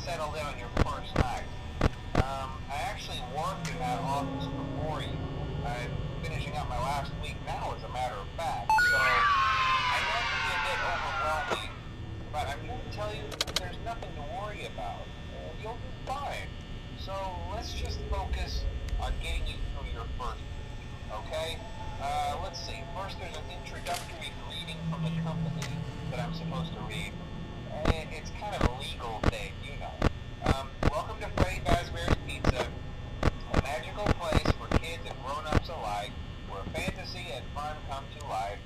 Settled in on your first night. I actually worked in that office before you. I'm finishing up my last week now, as a matter of fact. So I know it can be a bit overwhelming, but I'm here to tell you there's nothing to worry about. You'll be fine. So let's just focus on getting you through your first week, okay? Let's see. First, there's an introductory greeting from the company that I'm supposed to read. It's kind of a legal thing, you know. Welcome to Freddy Pizza, a magical place for kids and grown-ups alike, where fantasy and fun come to life.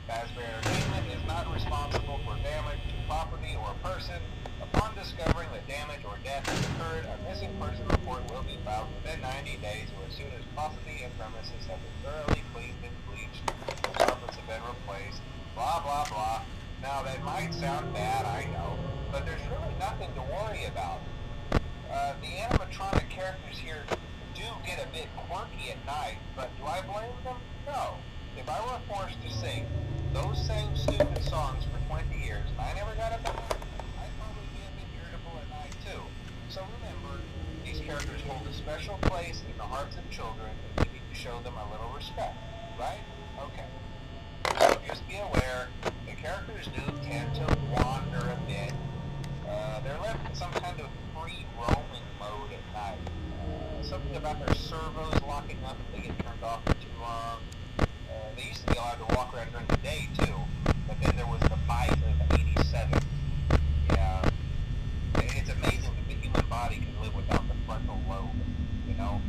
Fazbear Entertainment is not responsible for damage to property or person. Upon discovering that damage or death has occurred, a missing person report will be filed within 90 days or as soon as property and premises have been thoroughly cleaned and bleached, the carpets have been replaced, blah blah blah. Now that might sound bad, I know, but there's really nothing to worry about. The animatronic characters here do get a bit quirky at night, but do I blame them? No. If I were forced to sing those same stupid songs for 20 years and I never got a bath, I'd probably be a bit irritable at night too. So remember, these characters hold a special place in the hearts of children and we need to show them a little respect, right? Okay. So just be aware, the characters do tend to wander a bit. They're left in some kind of free roaming mode at night. Something about their servos locking up if they get turned off for too long. They used to be allowed to walk around during the day too, but then there was the bite of 87. Yeah, it's amazing that the human body can live without the frontal lobe, you know?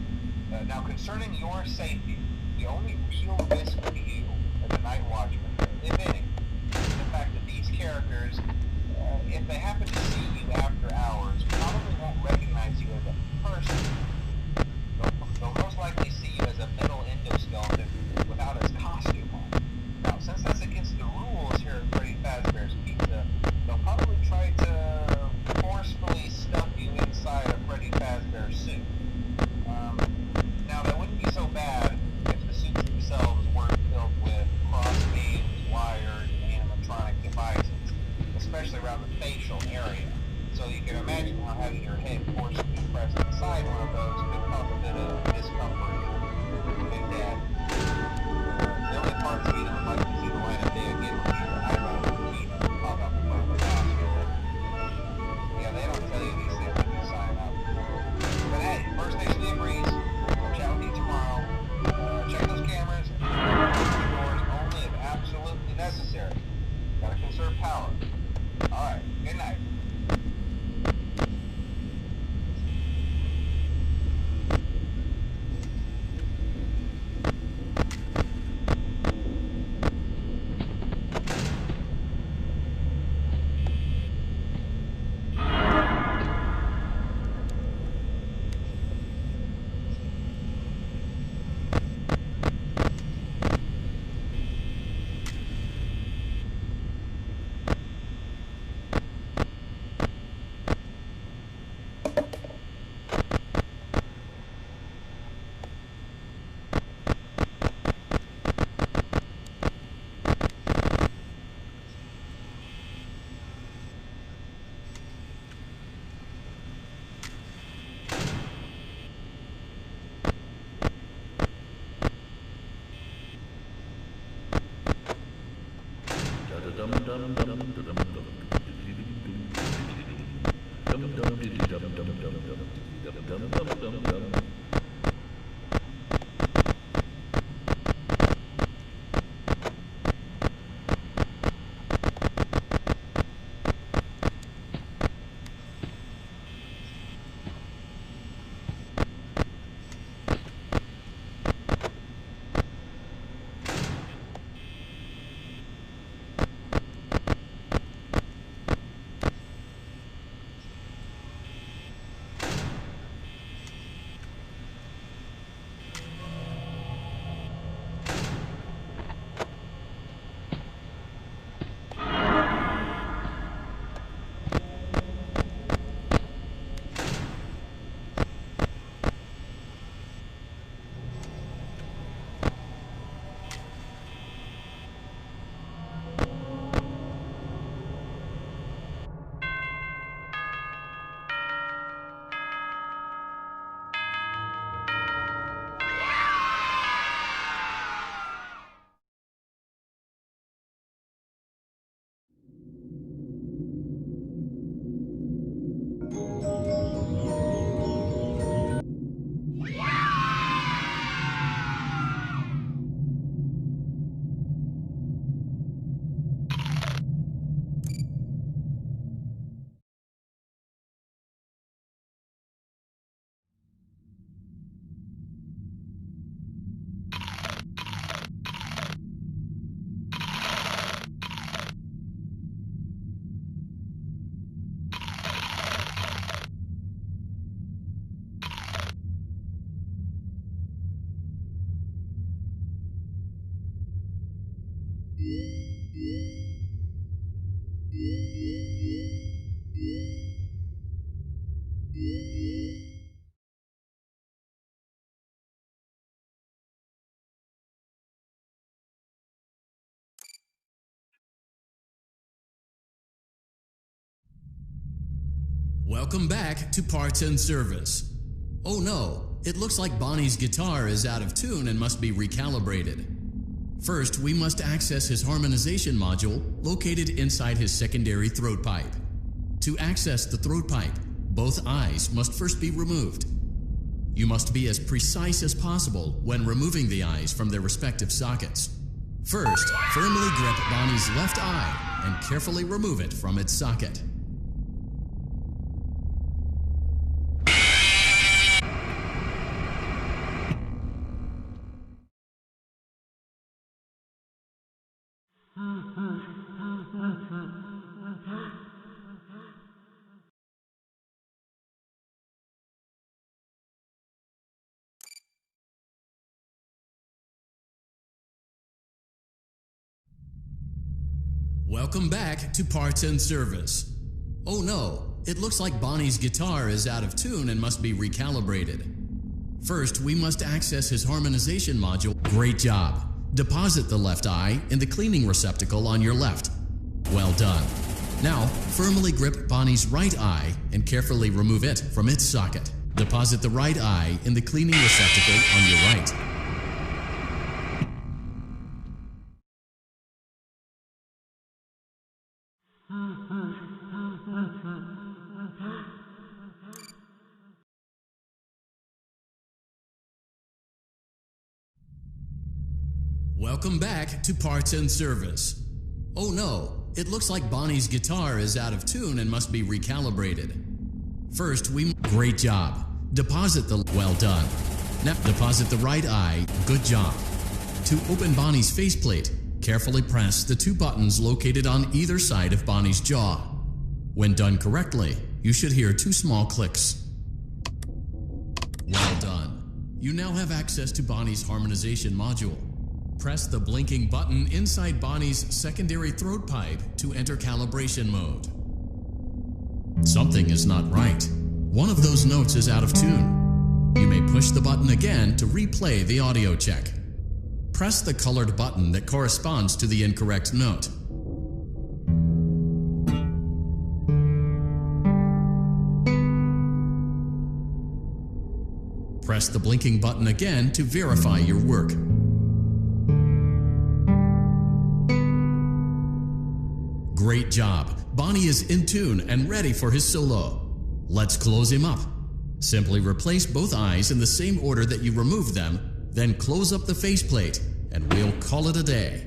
Now concerning your safety, the only real risk to you as a night watchman, if any, is the fact that these characters, if they happen to see you after hours, probably won't recognize you as a person. They'll most likely see you as a metal endoskeleton without its costume on. Now, since that's against the rules here at Freddy Fazbear's Pizza, they'll probably try to forcefully stuff you inside a Freddy Fazbear suit. Now, that wouldn't be so bad if the suits themselves weren't filled with cross beams, wires, and animatronic devices, especially around the facial area. So you can imagine how having your head forcibly pressed inside one of those could cause a bit of discomfort and death. The only parts of you that would like to see the light of day again would be your eyebrows and teeth that pop up in front of the costume. Yeah, they don't tell you these things when you sign up. But hey, First Station agrees. I'll chat with you tomorrow. Check those cameras and open doors only if absolutely necessary. Gotta conserve power. Alright, good night. Welcome back to Parts and Service. Oh no, it looks like Bonnie's guitar is out of tune and must be recalibrated. First, we must access his harmonization module located inside his secondary throat pipe. To access the throat pipe, both eyes must first be removed. You must be as precise as possible when removing the eyes from their respective sockets. First, firmly grip Bonnie's left eye and carefully remove it from its socket. Welcome back to Parts and Service. Oh no, it looks like Bonnie's guitar is out of tune and must be recalibrated. First, we must access his harmonization module. Great job. Deposit the left eye in the cleaning receptacle on your left. Well done. Now, firmly grip Bonnie's right eye and carefully remove it from its socket. Deposit the right eye in the cleaning receptacle on your right. Welcome back to Parts and Service. Oh no, it looks like Bonnie's guitar is out of tune and must be recalibrated. First, Great job. Deposit the... Well done. Now, deposit the right eye. Good job. To open Bonnie's faceplate, carefully press the two buttons located on either side of Bonnie's jaw. When done correctly, you should hear two small clicks. Well done. You now have access to Bonnie's harmonization module. Press the blinking button inside Bonnie's secondary throat pipe to enter calibration mode. Something is not right. One of those notes is out of tune. You may push the button again to replay the audio check. Press the colored button that corresponds to the incorrect note. Press the blinking button again to verify your work. Great job. Bonnie is in tune and ready for his solo. Let's close him up. Simply replace both eyes in the same order that you removed them, then close up the faceplate, and we'll call it a day.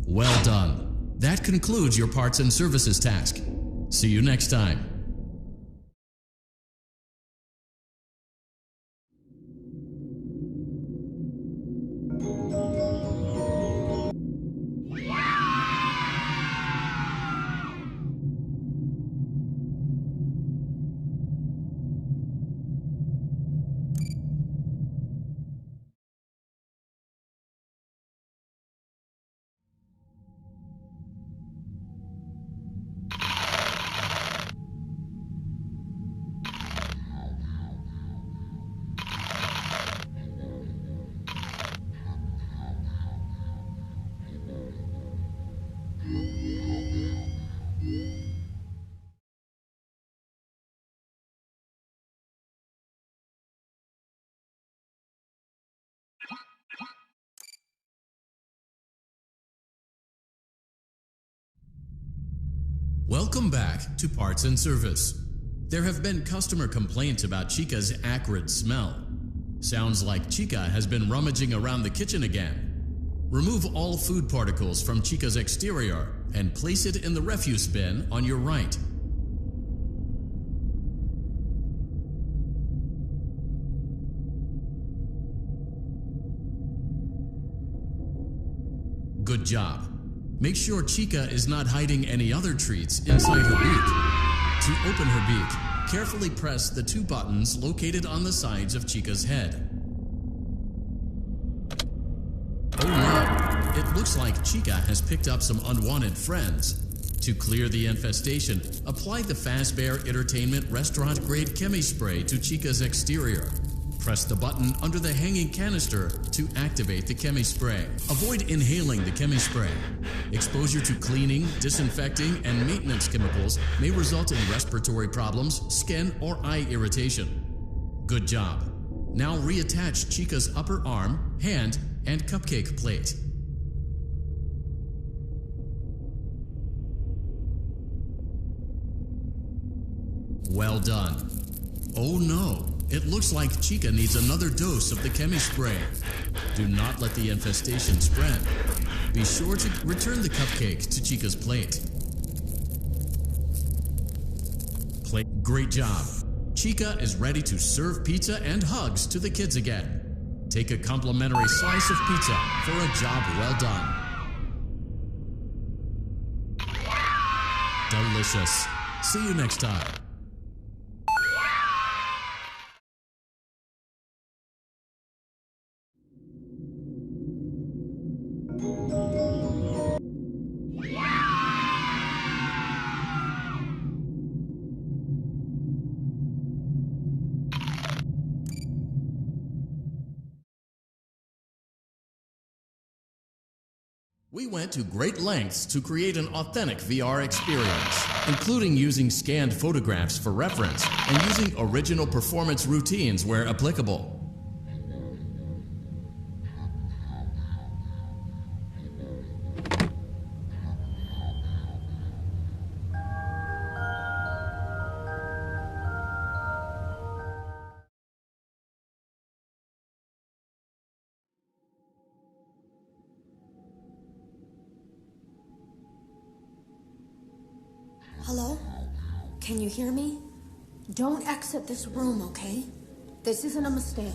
Well done. That concludes your parts and services task. See you next time. Welcome back to Parts and Service. There have been customer complaints about Chica's acrid smell. Sounds like Chica has been rummaging around the kitchen again. Remove all food particles from Chica's exterior and place it in the refuse bin on your right. Good job. Make sure Chica is not hiding any other treats inside her beak. To open her beak, carefully press the two buttons located on the sides of Chica's head. Oh no, it looks like Chica has picked up some unwanted friends. To clear the infestation, apply the Fazbear Entertainment restaurant-grade chemi spray to Chica's exterior. Press the button under the hanging canister to activate the chemi spray. Avoid inhaling the chemi spray. Exposure to cleaning, disinfecting, and maintenance chemicals may result in respiratory problems, skin, or eye irritation. Good job. Now reattach Chica's upper arm, hand, and cupcake plate. Well done. Oh no, it looks like Chica needs another dose of the chemi spray. Do not let the infestation spread. Be sure to return the cupcake to Chica's plate. Great job. Chica is ready to serve pizza and hugs to the kids again. Take a complimentary slice of pizza for a job well done. Delicious. See you next time. We went to great lengths to create an authentic VR experience, including using scanned photographs for reference and using original performance routines where applicable. Hello? Can you hear me? Don't exit this room, okay? This isn't a mistake.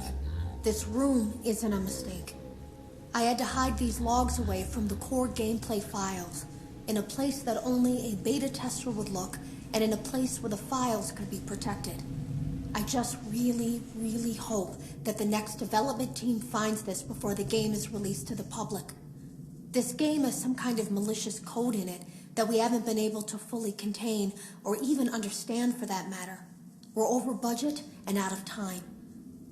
This room isn't a mistake. I had to hide these logs away from the core gameplay files, in a place that only a beta tester would look, and in a place where the files could be protected. I just really, really hope that the next development team finds this before the game is released to the public. This game has some kind of malicious code in it that we haven't been able to fully contain or even understand for that matter. We're over budget and out of time.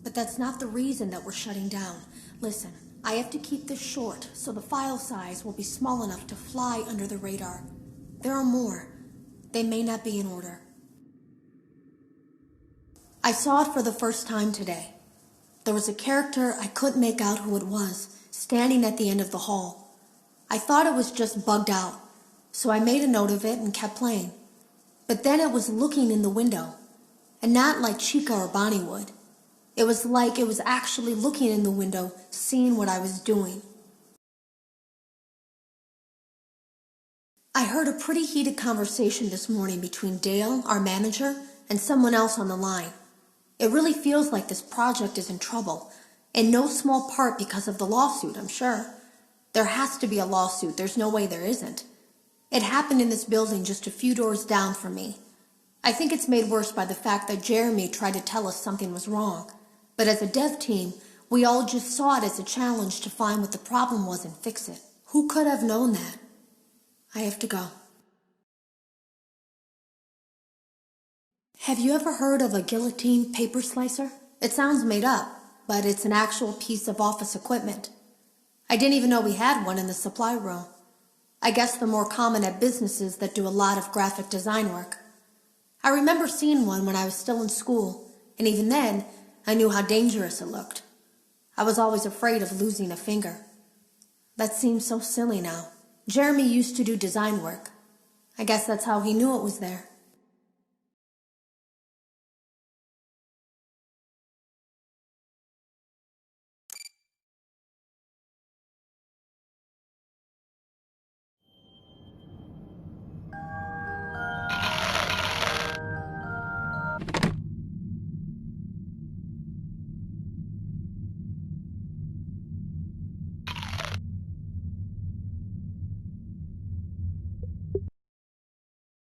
But that's not the reason that we're shutting down. Listen, I have to keep this short so the file size will be small enough to fly under the radar. There are more. They may not be in order. I saw it for the first time today. There was a character I couldn't make out who it was, standing at the end of the hall. I thought it was just bugged out, so I made a note of it and kept playing. But then it was looking in the window, and not like Chica or Bonnie would. It was like it was actually looking in the window, seeing what I was doing. I heard a pretty heated conversation this morning between Dale, our manager, and someone else on the line. It really feels like this project is in trouble, in no small part because of the lawsuit, I'm sure. There has to be a lawsuit, there's no way there isn't. It happened in this building just a few doors down from me. I think it's made worse by the fact that Jeremy tried to tell us something was wrong. But as a dev team, we all just saw it as a challenge to find what the problem was and fix it. Who could have known that? I have to go. Have you ever heard of a guillotine paper slicer? It sounds made up, but it's an actual piece of office equipment. I didn't even know we had one in the supply room. I guess they're more common at businesses that do a lot of graphic design work. I remember seeing one when I was still in school, and even then, I knew how dangerous it looked. I was always afraid of losing a finger. That seems so silly now. Jeremy used to do design work. I guess that's how he knew it was there.